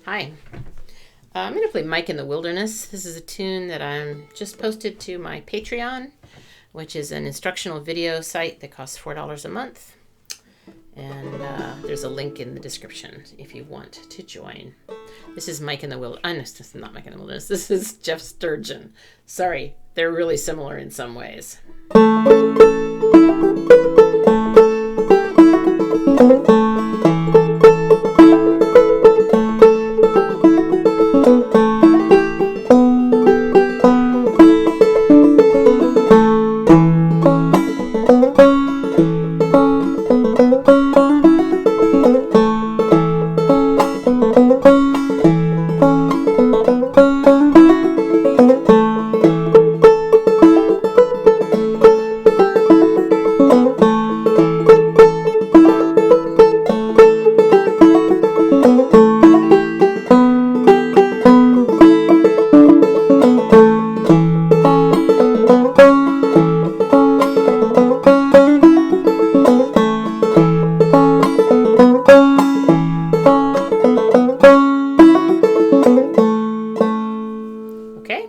Hi. I'm going to play Mike in the Wilderness. This is a tune that I'm just posted to my Patreon, which is an instructional video site that costs $4 a month. And there's a link in the description if you want to join. This is Mike in the Wilderness. This is not Mike in the Wilderness. This is Jeff Sturgeon. Sorry, they're really similar in some ways. Okay,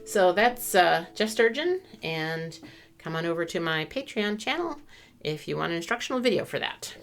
so that's Jeff Sturgeon, and come on over to my Patreon channel if you want an instructional video for that.